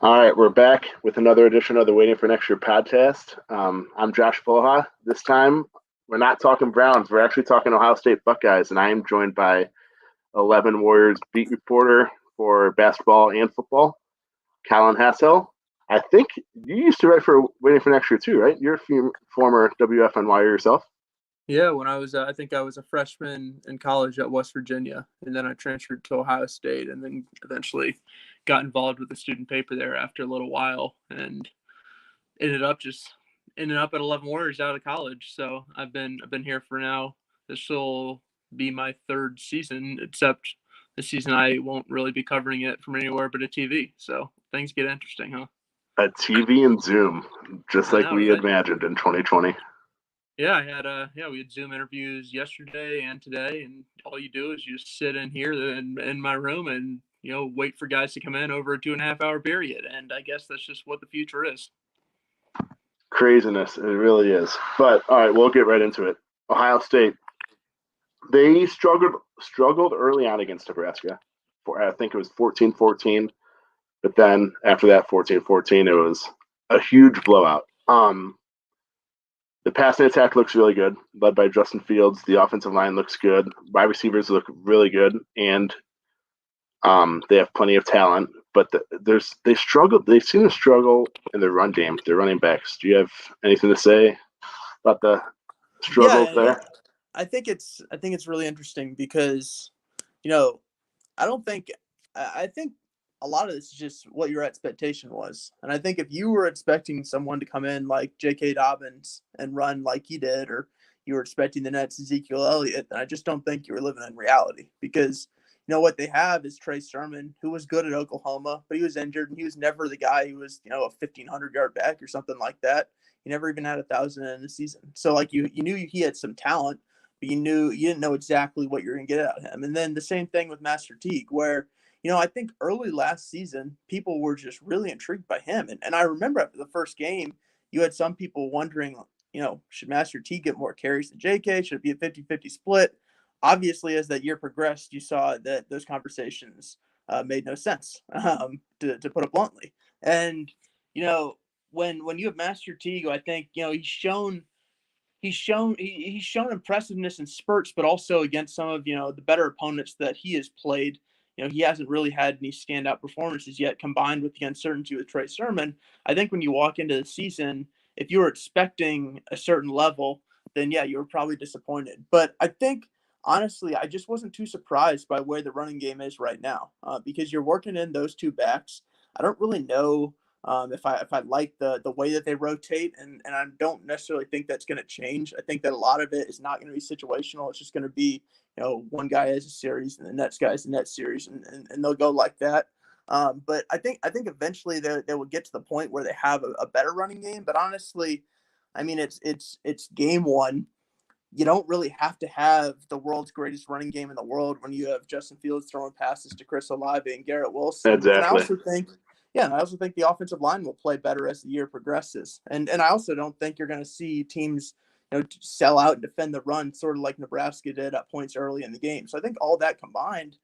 All right, we're back with another edition of the Waiting for Next Year podcast. I'm Josh Poloha. This time, we're not talking Browns. We're actually talking Ohio State Buckeyes, and I am joined by 11 Warriors beat reporter for basketball and football, Colin Hass-Hill. I think you used to write for Waiting for Next Year too, right? You're a former WFNY yourself. Yeah, when I think I was a freshman in college at West Virginia, and then I transferred to Ohio State, and then eventually got involved with the student paper there after a little while, and ended up at 11 Warriors out of college. So I've been here for now. This will be my third season, except this season I won't really be covering it from anywhere but a TV. So things get interesting, huh? A TV and Zoom, just I like know, we right? imagined in 2020. Yeah, we had Zoom interviews yesterday and today, and all you do is you just sit in here in my room and wait for guys to come in over a 2.5 hour period, and I guess that's just what the future is. Craziness, it really is. But all right, we'll get right into it. Ohio State, they struggled early on against Nebraska. I think it was 14-14, but then after that 14-14, it was a huge blowout. The passing attack looks really good, led by Justin Fields. The offensive line looks good. Wide receivers look really good, and they have plenty of talent. But they struggled. They seem to struggle in their run game. Their running backs. Do you have anything to say about the struggles Yeah, there? I think it's really interesting because you know I don't think I think a lot of this is just what your expectation was, and I think if you were expecting someone to come in like J.K. Dobbins and run like he did, or you were expecting the next Ezekiel Elliott, then I just don't think you were living in reality because what they have is Trey Sermon, who was good at Oklahoma, but he was injured and he was never the guy who was a 1,500-yard back or something like that. He never even had 1,000 in the season. So like you knew he had some talent, but you didn't know exactly what you're going to get out of him. And then the same thing with Master Teague, where I think early last season, people were just really intrigued by him. And I remember after the first game, you had some people wondering, should Master T get more carries than JK? Should it be a 50-50 split? Obviously, as that year progressed, you saw that those conversations made no sense, to put it bluntly. And, when you have Master Teague, I think, he's shown impressiveness in spurts, but also against some of the better opponents that he has played. He hasn't really had any standout performances yet. Combined with the uncertainty with Trey Sermon, I think when you walk into the season, if you were expecting a certain level, then yeah, you were probably disappointed. But I think honestly, I just wasn't too surprised by where the running game is right now, because you're working in those two backs. I don't really know if I like the way that they rotate, and I don't necessarily think that's going to change. I think that a lot of it is not going to be situational. It's just going to be one guy has a series and the next guy's the next series, and they'll go like that. But I think eventually they will get to the point where they have a better running game. But honestly, I mean it's game one. You don't really have to have the world's greatest running game in the world when you have Justin Fields throwing passes to Chris Olave and Garrett Wilson. And I Exactly. also think, yeah, and I also think the offensive line will play better as the year progresses. And I also don't think you're going to see teams sell out and defend the run, sort of like Nebraska did at points early in the game. So I think all that combined,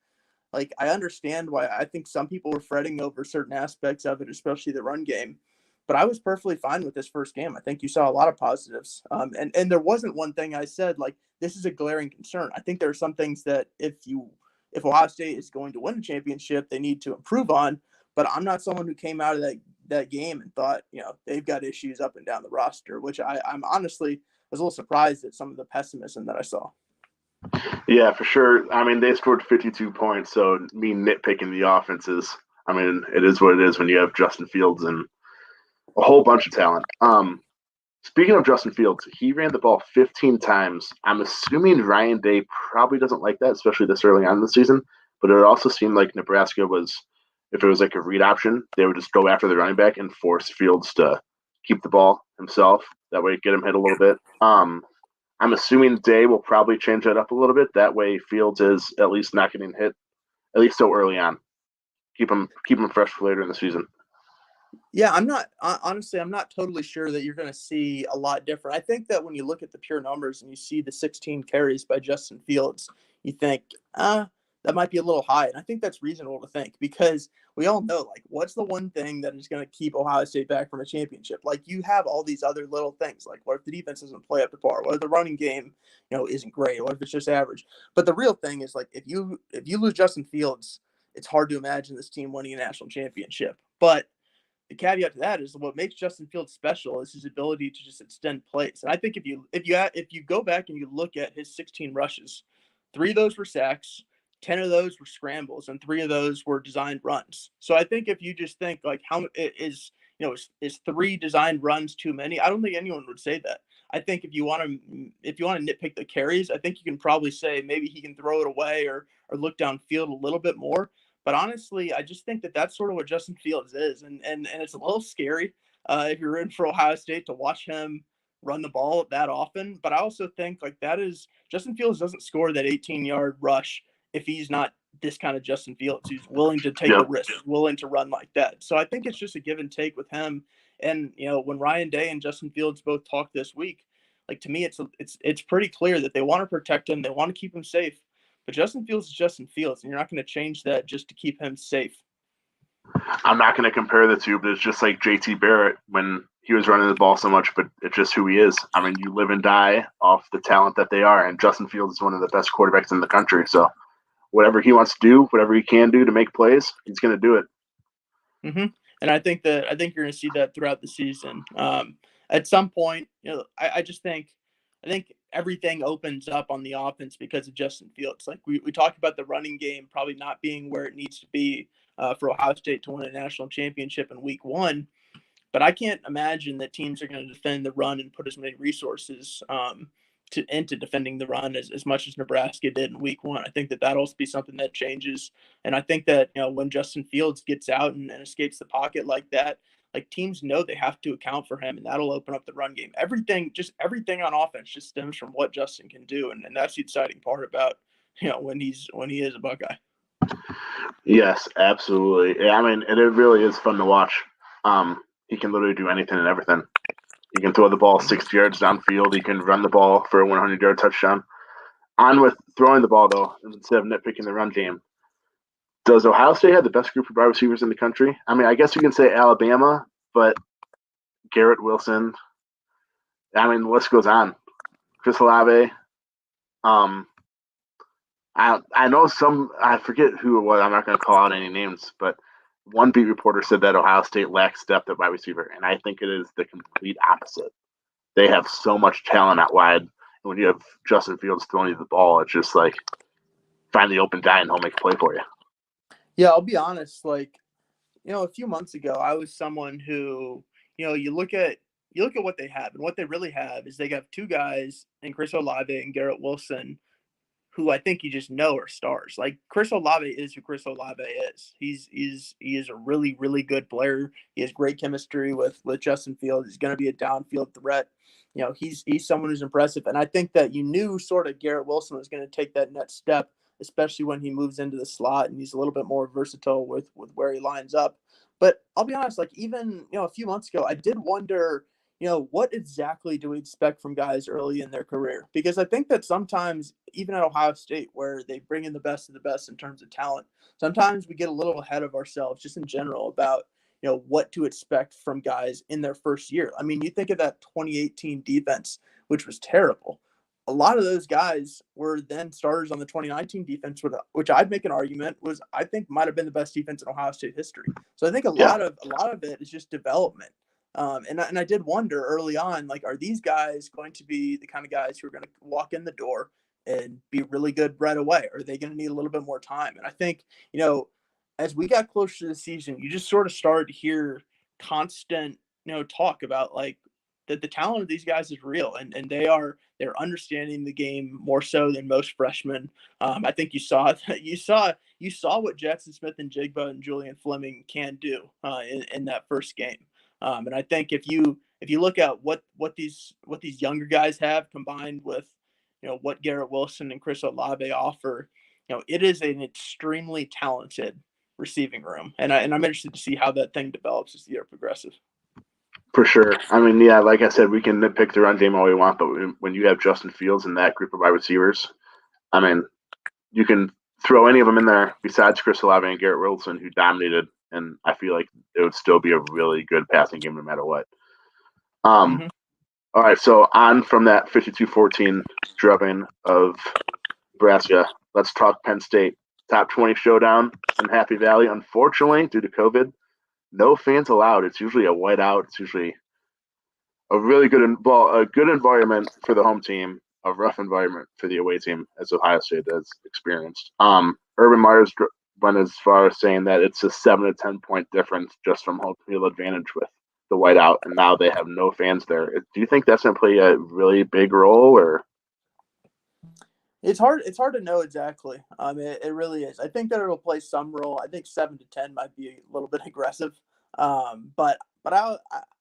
like I understand why I think some people were fretting over certain aspects of it, especially the run game. But I was perfectly fine with this first game. I think you saw a lot of positives. And there wasn't one thing I said like this is a glaring concern. I think there are some things that if Ohio State is going to win a championship, they need to improve on. But I'm not someone who came out of that game and thought they've got issues up and down the roster, which I'm honestly was a little surprised at some of the pessimism that I saw. Yeah, for sure. I mean, they scored 52 points, so me nitpicking the offenses. I mean, it is what it is when you have Justin Fields and a whole bunch of talent. Speaking of Justin Fields, he ran the ball 15 times. I'm assuming Ryan Day probably doesn't like that, especially this early on in the season. But it also seemed like Nebraska was, if it was like a read option, they would just go after the running back and force Fields to keep the ball himself. That way, get him hit a little bit. I'm assuming Day will probably change that up a little bit. That way, Fields is at least not getting hit, at least so early on. Keep him fresh for later in the season. Yeah, I'm not totally sure that you're going to see a lot different. I think that when you look at the pure numbers and you see the 16 carries by Justin Fields, you think, that might be a little high. And I think that's reasonable to think because we all know, like, what's the one thing that is going to keep Ohio State back from a championship? Like, you have all these other little things. Like, what if the defense doesn't play up to par? What if the running game, isn't great? What if it's just average? But the real thing is, like, if you lose Justin Fields, it's hard to imagine this team winning a national championship. But the caveat to that is what makes Justin Fields special is his ability to just extend plays. And I think if you go back and you look at his 16 rushes, 3 of those were sacks, 10 of those were scrambles, and 3 of those were designed runs. So I think if you just think like how is 3 designed runs too many? I don't think anyone would say that. I think if you want to nitpick the carries, I think you can probably say maybe he can throw it away or look downfield a little bit more. But honestly, I just think that that's sort of what Justin Fields is, and it's a little scary if you're in for Ohio State to watch him run the ball that often. But I also think like that is Justin Fields doesn't score that 18-yard rush if he's not this kind of Justin Fields who's willing to take the risk, willing to run like that. So I think it's just a give and take with him. And when Ryan Day and Justin Fields both talked this week, like to me, it's pretty clear that they want to protect him, they want to keep him safe. But Justin Fields is Justin Fields, and you're not going to change that just to keep him safe. I'm not going to compare the two, but it's just like JT Barrett when he was running the ball so much, but it's just who he is. I mean, you live and die off the talent that they are, and Justin Fields is one of the best quarterbacks in the country. So whatever he wants to do, whatever he can do to make plays, he's going to do it. Mm-hmm. And I think you're going to see that throughout the season. At some point, I think everything opens up on the offense because of Justin Fields. Like we talked about the running game probably not being where it needs to be for Ohio State to win a national championship in week 1. But I can't imagine that teams are going to defend the run and put as many resources into defending the run as much as Nebraska did in week 1. I think that'll be something that changes. And I think that, when Justin Fields gets out and escapes the pocket like that, like teams know they have to account for him, and that'll open up the run game. Everything on offense just stems from what Justin can do. And that's the exciting part about, when he is a Buckeye. Yes, absolutely. Yeah, I mean, it really is fun to watch. He can literally do anything and everything. He can throw the ball 60 yards downfield. He can run the ball for a 100-yard touchdown. On with throwing the ball, though, instead of nitpicking the run game. Does Ohio State have the best group of wide receivers in the country? I mean, I guess you can say Alabama, but Garrett Wilson. I mean, the list goes on. Chris Olave. I know I forget who it was. I'm not going to call out any names, but one beat reporter said that Ohio State lacks depth at wide receiver, and I think it is the complete opposite. They have so much talent out wide, and when you have Justin Fields throwing you the ball, it's just like find the open guy and he'll make a play for you. Yeah, I'll be honest. Like, a few months ago, I was someone who, you look at what they have, and what they really have is they have 2 guys in Chris Olave and Garrett Wilson, who I think you just know are stars. Like Chris Olave is who Chris Olave is. He is a really, really good player. He has great chemistry with Justin Fields. He's going to be a downfield threat. He's someone who's impressive. And I think that you knew sort of Garrett Wilson was going to take that next step, especially when he moves into the slot and he's a little bit more versatile with where he lines up. But I'll be honest, like even, a few months ago, I did wonder, what exactly do we expect from guys early in their career? Because I think that sometimes, even at Ohio State, where they bring in the best of the best in terms of talent, sometimes we get a little ahead of ourselves just in general about, what to expect from guys in their first year. I mean, you think of that 2018 defense, which was terrible. A lot of those guys were then starters on the 2019 defense, which I'd make an argument I think might have been the best defense in Ohio State history. So I think a lot of it is just development. And I did wonder early on, like, are these guys going to be the kind of guys who are going to walk in the door and be really good right away? Or are they going to need a little bit more time? And I think, as we got closer to the season, you just sort of started to hear constant, talk about like that the talent of these guys is real, and they're understanding the game more so than most freshmen. I think you saw what Jackson Smith and Jigba and Julian Fleming can do in that first game. And I think if you look at what these younger guys have combined with, what Garrett Wilson and Chris Olave offer, it is an extremely talented receiving room. And I'm interested to see how that thing develops as the year progresses. For sure. I mean, yeah, like I said, we can nitpick the run game all we want, but when you have Justin Fields and that group of wide receivers, I mean, you can throw any of them in there besides Chris Olave and Garrett Wilson, who dominated, and I feel like it would still be a really good passing game no matter what. Mm-hmm. All right, so on from that 52-14 drubbing of Nebraska, let's talk Penn State. Top 20 showdown in Happy Valley. Unfortunately, due to COVID, no fans allowed. It's usually a whiteout. It's usually a really good a good environment for the home team, a rough environment for the away team, as Ohio State has experienced. Urban Meyer's went as far as saying that it's a 7 to 10 point difference just from home field advantage with the whiteout, and now they have no fans there. Do you think that's going to play a really big role, or? It's hard to know exactly. It really is. I think that it'll play some role. I think 7 to 10 might be a little bit aggressive. But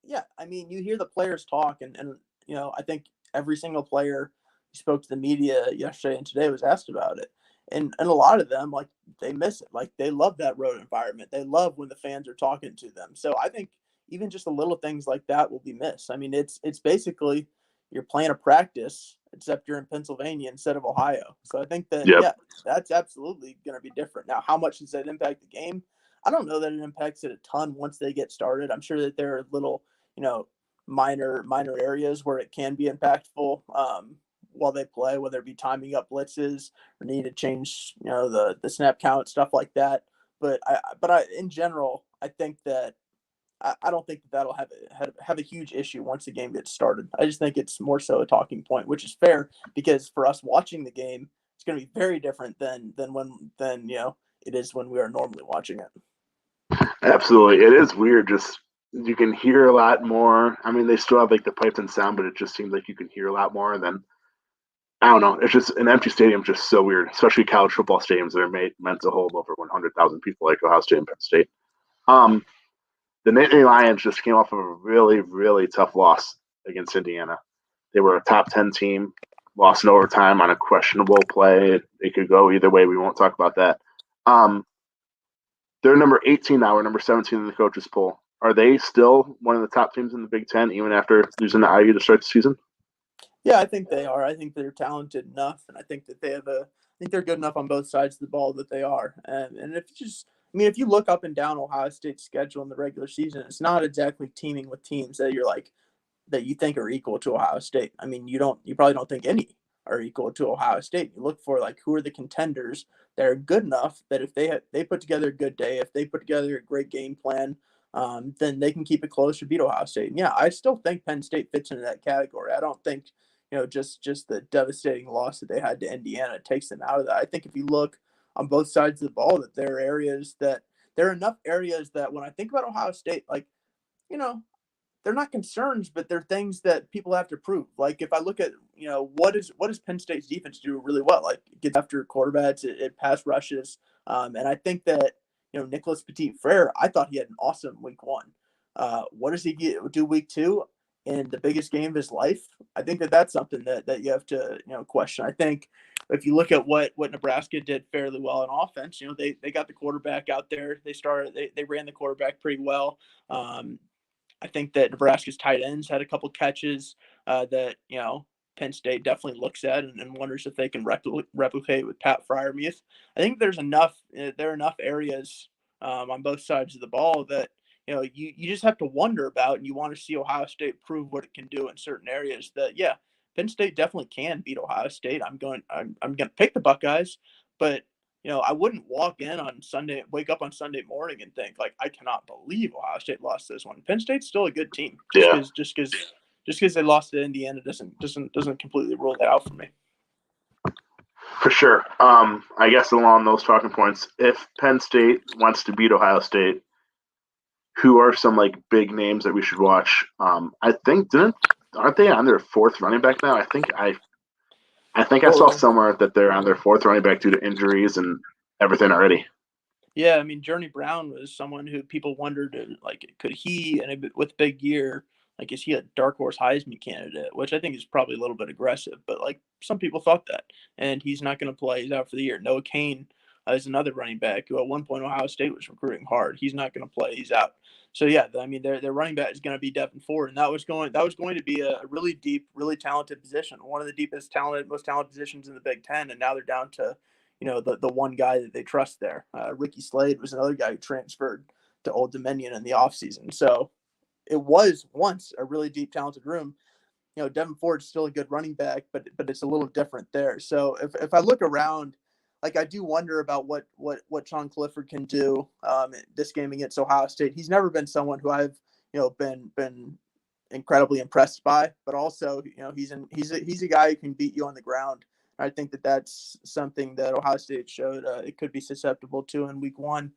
yeah, I mean, you hear the players talk, and I think every single player who spoke to the media yesterday and today was asked about it, and a lot of them, like, they miss it. Like, they love that road environment. They love when the fans are talking to them. So I think even just the little things like that will be missed. I mean, it's basically you're playing a practice, except you're in Pennsylvania instead of Ohio. So I think that, Yep. yeah, that's absolutely going to be different. Now, how much does that impact the game? I don't know that it impacts it a ton once they get started. I'm sure that there are little, minor areas where it can be impactful while they play, whether it be timing up blitzes or need to change, the snap count, stuff like that. But in general, I think that I don't think that that'll have a huge issue once the game gets started. I just think it's more so a talking point, which is fair because for us watching the game, it's going to be very different than it is when we are normally watching it. Absolutely. It is weird. Just you can hear a lot more. I mean, they still have like the pipes and sound, but it just seems like you can hear a lot more. And then I don't know. It's just an empty stadium, just so weird, especially college football stadiums that are meant to hold over 100,000 people, like Ohio State and Penn State. The Nittany Lions just came off of a really, really tough loss against Indiana. They were a top 10 team, lost in overtime on a questionable play. It could go either way. We won't talk about that. They're number 18 now, or number 17 in the coaches poll. Are they still one of the top teams in the Big Ten, even after losing to IU to start the season? Yeah, I think they are. I think they're talented enough, and I think that I think they're good enough on both sides of the ball that they are. And if you look up and down Ohio State's schedule in the regular season, it's not exactly teaming with teams that you're like that you think are equal to Ohio State. I mean, you probably don't think any are equal to Ohio State. You look for like who are the contenders that are good enough that if they put together a good day, if they put together a great game plan, then they can keep it close or beat Ohio State. And yeah, I still think Penn State fits into that category. I don't think just the devastating loss that they had to Indiana takes them out of that. I think if you look on both sides of the ball, that there are enough areas that when I think about Ohio State, like you know they're not concerns, but they're things that people have to prove. Like if I look at, what does Penn State's defense do really well? Like it gets after quarterbacks, it pass rushes. And I think that, Nicholas Petit Frere, I thought he had an awesome week one. What does he do week two in the biggest game of his life? I think that that's something that you have to, question. I think if you look at what Nebraska did fairly well in offense, they got the quarterback out there. They ran the quarterback pretty well. I think that Nebraska's tight ends had a couple catches that Penn State definitely looks at and wonders if they can replicate with Pat Fryermuth. I think there's enough. There are enough areas on both sides of the ball that you just have to wonder about, and you want to see Ohio State prove what it can do in certain areas. That Penn State definitely can beat Ohio State. I'm going to pick the Buckeyes, but I wouldn't wake up on Sunday morning and think like I cannot believe Ohio State lost this one. Penn State's still a good team. Just because they lost to Indiana doesn't completely rule that out for me. For sure. I guess along those talking points, if Penn State wants to beat Ohio State, who are some like big names that we should watch? I think aren't they on their fourth running back now? I think I saw somewhere that they're on their fourth running back due to injuries and everything already. Yeah, I mean, Journey Brown was someone who people wondered, like, could he, and with big year, like, is he a dark horse Heisman candidate? Which I think is probably a little bit aggressive, but like some people thought that, and he's not going to play. He's out for the year. Noah Kane is another running back who at one point Ohio State was recruiting hard. He's not going to play. He's out. So yeah, I mean, their running back is going to be Devin Ford, and that was going to be a really deep, really talented position, one of the most talented positions in the Big Ten, and now they're down to the one guy that they trust there. Ricky Slade was another guy who transferred to Old Dominion in the offseason. So it was once a really deep, talented room. Devin Ford's still a good running back, but it's a little different there. So if I look around, like I do wonder about what Sean Clifford can do this game against Ohio State. He's never been someone who I've been incredibly impressed by, but also he's a guy who can beat you on the ground. I think that's something that Ohio State showed it could be susceptible to in week one.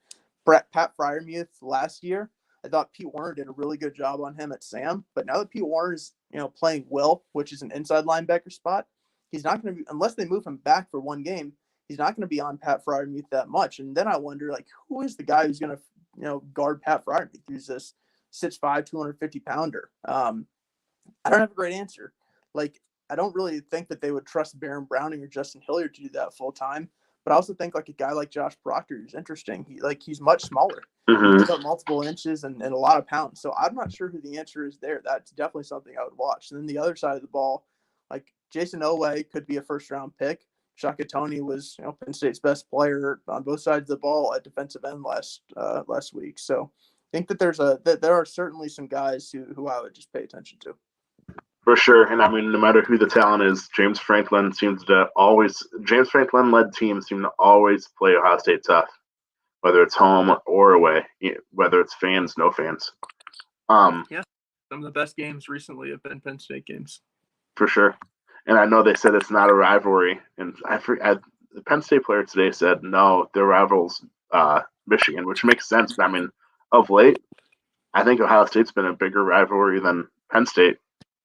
Pat Fryermuth last year, I thought Pete Werner did a really good job on him at Sam, but now that Pete Werner's playing Will, which is an inside linebacker spot, he's not going to be, unless they move him back for one game, he's not going to be on Pat Fryermuth that much. And then I wonder, like, who is the guy who's going to guard Pat Fryermuth? Who's this 6'5", 250 pounder? I don't have a great answer. Like, I don't really think that they would trust Baron Browning or Justin Hilliard to do that full time. But I also think like a guy like Josh Proctor is interesting. He's much smaller. Mm-hmm. He's got multiple inches and a lot of pounds. So I'm not sure who the answer is there. That's definitely something I would watch. And then the other side of the ball, like Jason Oweh could be a first-round pick. Shaka Toney was Penn State's best player on both sides of the ball at defensive end last week. So I think that there are certainly some guys who I would just pay attention to. For sure. And I mean, no matter who the talent is, James Franklin-led teams seem to always play Ohio State tough, whether it's home or away, whether it's fans, no fans. Yeah, some of the best games recently have been Penn State games. For sure. And I know they said it's not a rivalry. And the Penn State player today said, no, their rival's Michigan, which makes sense. I mean, of late, I think Ohio State's been a bigger rivalry than Penn State.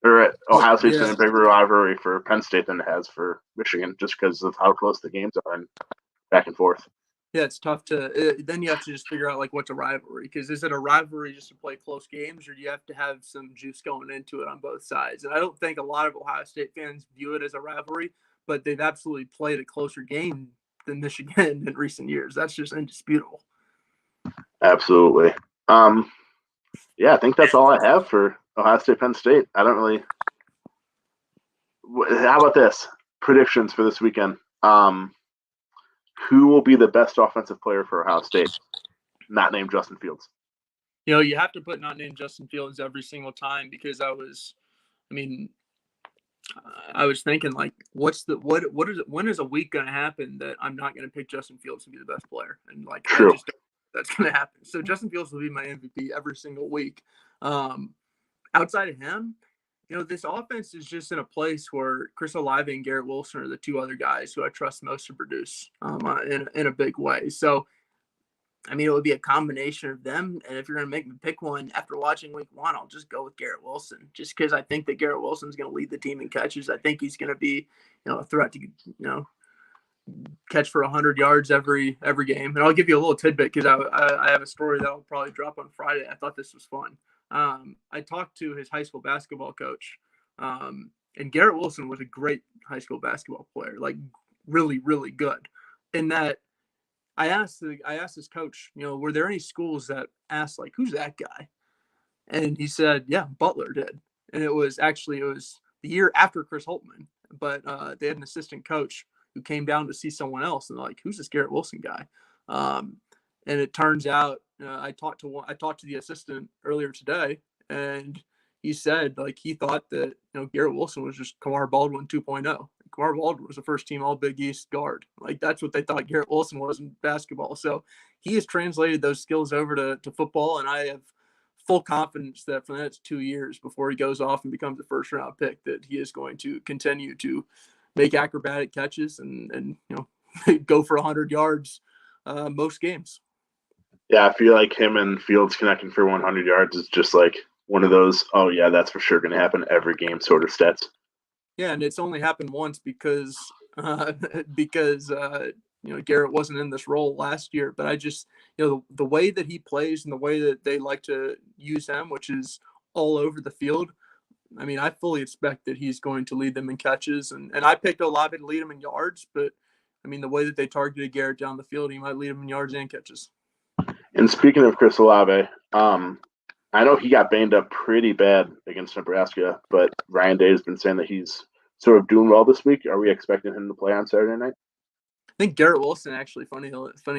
Or Ohio State's been a bigger rivalry for Penn State than it has for Michigan, just because of how close the games are and back and forth. Yeah, it's tough to then you have to just figure out like what's a rivalry, because is it a rivalry just to play close games, or do you have to have some juice going into it on both sides? And I don't think a lot of Ohio State fans view it as a rivalry, but they've absolutely played a closer game than Michigan in recent years. That's just indisputable. Absolutely. Yeah, I think that's all I have for Ohio State, Penn State. I don't really. How about this? Predictions for this weekend. Who will be the best offensive player for Ohio State? Not named Justin Fields. You have to put not named Justin Fields every single time, because I was thinking like, when is a week going to happen that I'm not going to pick Justin Fields to be the best player? And like, True. That's going to happen. So Justin Fields will be my MVP every single week. Outside of him, this offense is just in a place where Chris Olave and Garrett Wilson are the two other guys who I trust most to produce in a big way. So, I mean, it would be a combination of them. And if you're going to make me pick one after watching week one, I'll just go with Garrett Wilson, just because I think that Garrett Wilson is going to lead the team in catches. I think he's going to be, a threat to, catch for 100 yards every game. And I'll give you a little tidbit, because I have a story that I'll probably drop on Friday. I thought this was fun. I talked to his high school basketball coach, and Garrett Wilson was a great high school basketball player, like really, really good. In that, I asked his coach, were there any schools that asked like, who's that guy? And he said, yeah, Butler did. And it was the year after Chris Holtman, but they had an assistant coach who came down to see someone else, and like, who's this Garrett Wilson guy? And it turns out I talked to the assistant earlier today, and he said like he thought that Garrett Wilson was just Kamar Baldwin 2.0. Kamar Baldwin was a first team All Big East guard. Like that's what they thought Garrett Wilson was in basketball. So he has translated those skills over to football, and I have full confidence that for the next 2 years before he goes off and becomes a first round pick, that he is going to continue to make acrobatic catches and go for 100 yards most games. Yeah, I feel like him and Fields connecting for 100 yards is just like one of those, oh, yeah, that's for sure going to happen every game sort of stats. Yeah, and it's only happened once because Garrett wasn't in this role last year. But I just, the way that he plays and the way that they like to use him, which is all over the field, I mean, I fully expect that he's going to lead them in catches. And I picked Olave to lead him in yards, but, I mean, the way that they targeted Garrett down the field, he might lead him in yards and catches. And speaking of Chris Olave, I know he got banged up pretty bad against Nebraska, but Ryan Day has been saying that he's sort of doing well this week. Are we expecting him to play on Saturday night? think Garrett Wilson, actually, funny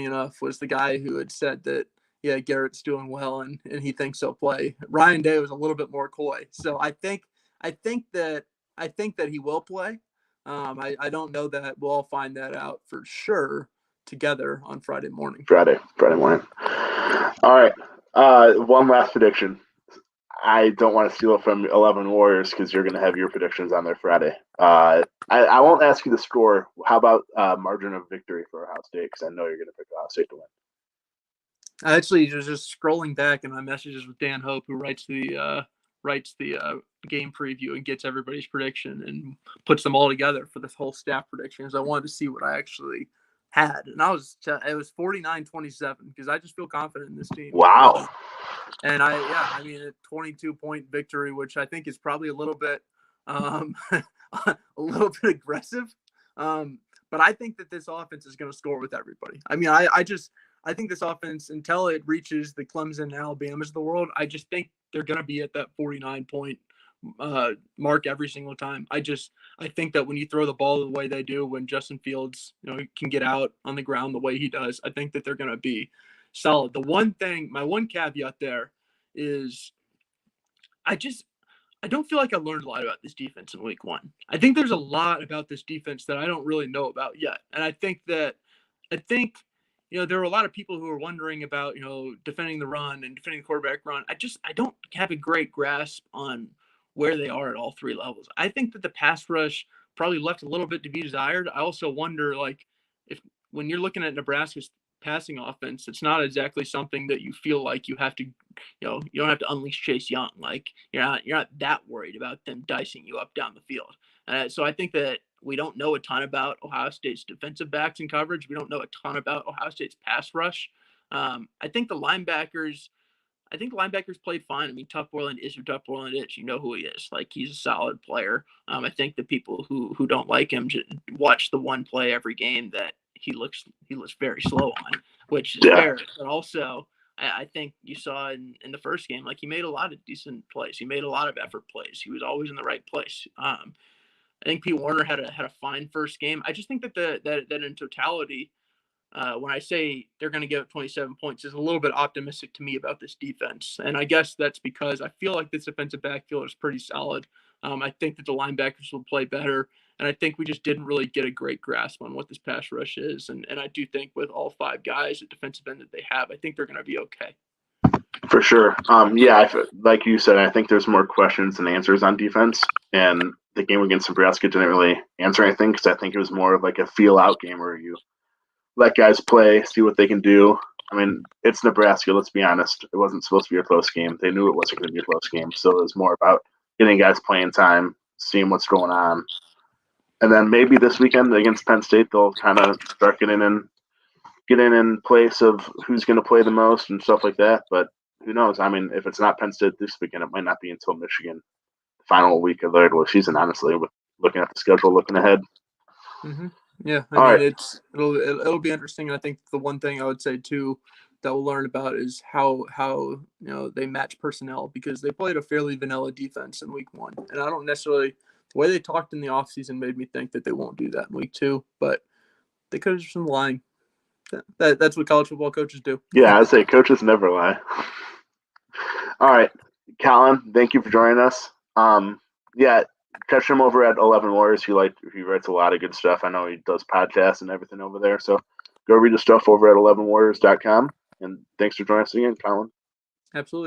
enough, was the guy who had said that, yeah, Garrett's doing well and he thinks he'll play. Ryan Day was a little bit more coy. So I think that he will play. I don't know that we'll all find that out for sure together on Friday morning. Friday morning. All right. One last prediction. I don't want to steal it from 11 Warriors because you're going to have your predictions on there Friday. I won't ask you the score. How about margin of victory for Ohio State? Because I know you're going to pick Ohio State to win. I actually was just scrolling back in my messages with Dan Hope, who writes the game preview and gets everybody's prediction and puts them all together for this whole staff predictions. I wanted to see what I actually had, and it was 49-27 because I just feel confident in this team. Wow. And I mean a 22-point victory, which I think is probably a little bit aggressive. But I think that this offense is going to score with everybody. I mean, I think this offense, until it reaches the Clemson and Alabamas of the world, I just think they're going to be at that 49-point mark every single time. I think that when you throw the ball the way they do, when Justin Fields, can get out on the ground the way he does, I think that they're going to be solid. My one caveat there is I don't feel like I learned a lot about this defense in week 1. I think there's a lot about this defense that I don't really know about yet. And I think there were a lot of people who were wondering about, defending the run and defending the quarterback run. I don't have a great grasp on where they are at all 3 levels. I think that the pass rush probably left a little bit to be desired. I also wonder, if when you're looking at Nebraska's passing offense, it's not exactly something that you feel like you have to, you don't have to unleash Chase Young. Like you're not that worried about them dicing you up down the field. So I think that we don't know a ton about Ohio State's defensive backs and coverage. We don't know a ton about Ohio State's pass rush. I think the linebackers played fine. I mean, Tough Borland is who Tough Borland is. You know who he is. Like, he's a solid player. I think the people who don't like him just watch the one play every game that he looks very slow on, which is fair. But also, I think you saw in the first game, like, he made a lot of decent plays. He made a lot of effort plays. He was always in the right place. I think Pete Warner had a fine first game. I just think that that in totality, when I say they're going to give up 27 points, is a little bit optimistic to me about this defense. And I guess that's because I feel like this defensive backfield is pretty solid. I think that the linebackers will play better. And I think we just didn't really get a great grasp on what this pass rush is. And I do think with all 5 guys at defensive end that they have, I think they're going to be okay. For sure. Like you said, I think there's more questions than answers on defense. And the game against Nebraska didn't really answer anything because I think it was more of like a feel-out game where you let guys play, see what they can do. I mean, it's Nebraska, let's be honest. It wasn't supposed to be a close game. They knew it wasn't going to be a close game. So it was more about getting guys playing time, seeing what's going on. And then maybe this weekend against Penn State, they'll kind of start getting in place of who's going to play the most and stuff like that. But who knows? I mean, if it's not Penn State this weekend, it might not be until Michigan, the final week of the regular season, honestly, with looking at the schedule, looking ahead. Mm-hmm. Yeah, I mean, it'll be interesting. And I think the one thing I would say too that we'll learn about is how they match personnel, because they played a fairly vanilla defense in week 1, and I don't necessarily, the way they talked in the offseason made me think that they won't do that in week 2, but they could have just been lying. That's what college football coaches do. Yeah, I'd say coaches never lie. All right, Colin, thank you for joining us. Catch him over at 11 Warriors. He writes a lot of good stuff. I know he does podcasts and everything over there. So go read the stuff over at 11warriors.com. And thanks for joining us again, Colin. Absolutely.